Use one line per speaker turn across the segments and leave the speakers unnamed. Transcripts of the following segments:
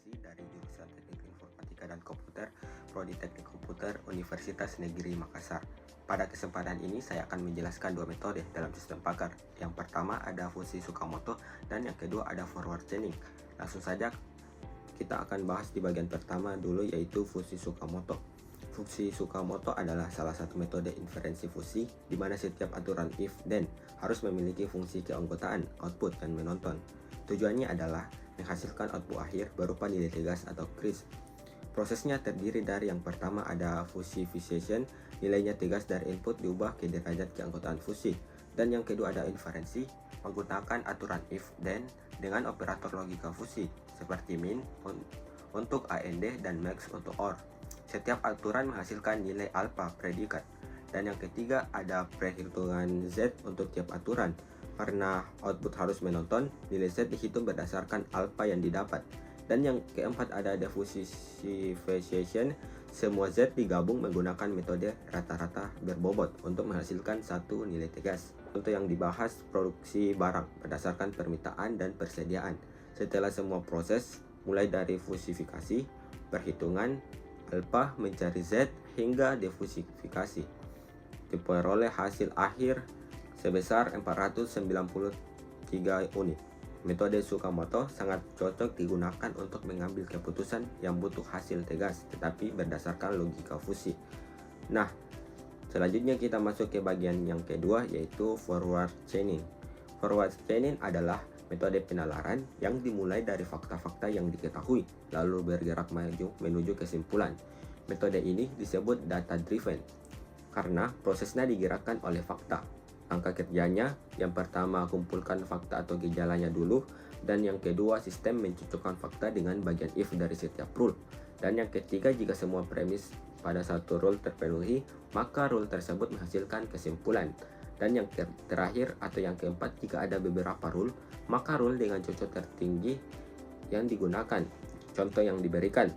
Farmasi dari jurusan Teknik Informatika dan Komputer, Prodi Teknik Komputer Universitas Negeri Makassar. Pada kesempatan ini saya akan menjelaskan dua metode dalam sistem Pakar. Yang pertama ada fungsi Tsukamoto dan yang kedua ada forward chaining. Langsung saja kita akan bahas di bagian pertama dulu, yaitu fungsi Tsukamoto. Fungsi Tsukamoto adalah salah satu metode inferensi fusi di mana setiap aturan if then harus memiliki fungsi keanggotaan, output, dan menonton. Tujuannya adalah menghasilkan output akhir berupa nilai tegas atau CRISP. Prosesnya terdiri dari yang pertama ada fusification, nilainya tegas dari input diubah ke derajat keanggotaan fusi. Dan yang kedua ada inferensi, menggunakan aturan if then dengan operator logika fusi seperti min untuk AND dan max untuk OR. Setiap aturan menghasilkan nilai alpha predikat. Dan yang ketiga ada perhitungan Z untuk tiap aturan. Karena output harus menonton, nilai Z dihitung berdasarkan alpha yang didapat. Dan yang keempat ada differentiation, semua Z digabung menggunakan metode rata-rata berbobot untuk menghasilkan satu nilai tegas. Untuk yang dibahas, produksi barang berdasarkan permintaan dan persediaan. Setelah semua proses, mulai dari fusifikasi, perhitungan, alpha mencari Z hingga defusifikasi, diperoleh hasil akhir sebesar 493 unit. Metode Tsukamoto sangat cocok digunakan untuk mengambil keputusan yang butuh hasil tegas tetapi berdasarkan logika fusi. Nah, selanjutnya kita masuk ke bagian yang kedua, yaitu forward chaining. Forward chaining adalah metode penalaran yang dimulai dari fakta-fakta yang diketahui lalu bergerak maju menuju kesimpulan. Metode ini disebut data driven karena prosesnya digerakkan oleh fakta. Angka kerjanya, yang pertama kumpulkan fakta atau gejalanya dulu, dan yang kedua sistem mencocokkan fakta dengan bagian if dari setiap rule, dan yang ketiga jika semua premis pada satu rule terpenuhi maka rule tersebut menghasilkan kesimpulan, dan yang terakhir atau yang keempat jika ada beberapa rule maka rule dengan cocok tertinggi yang digunakan. Contoh yang diberikan,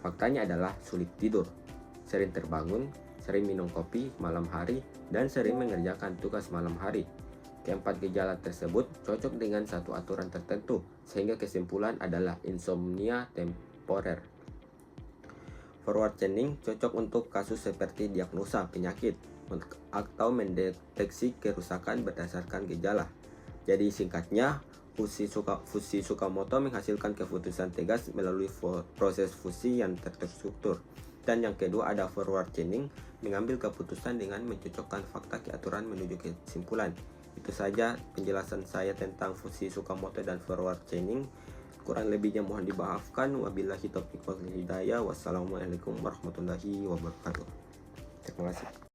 faktanya adalah sulit tidur, sering terbangun, sering minum kopi malam hari, dan sering mengerjakan tugas malam hari. Keempat gejala tersebut cocok dengan satu aturan tertentu, sehingga kesimpulan adalah insomnia temporer. Forward chaining cocok untuk kasus seperti diagnosa penyakit atau mendeteksi kerusakan berdasarkan gejala. Jadi singkatnya, fusi Tsukamoto menghasilkan keputusan tegas melalui proses fusi yang terstruktur. Dan yang kedua ada forward chaining, mengambil keputusan dengan mencocokkan fakta ke aturan menuju kesimpulan. Itu saja penjelasan saya tentang fusi Tsukamoto dan forward chaining. Kurang lebihnya mohon dimaafkan. Wabillahi taufiq wal hidayah. Wassalamualaikum warahmatullahi wabarakatuh. Terima kasih.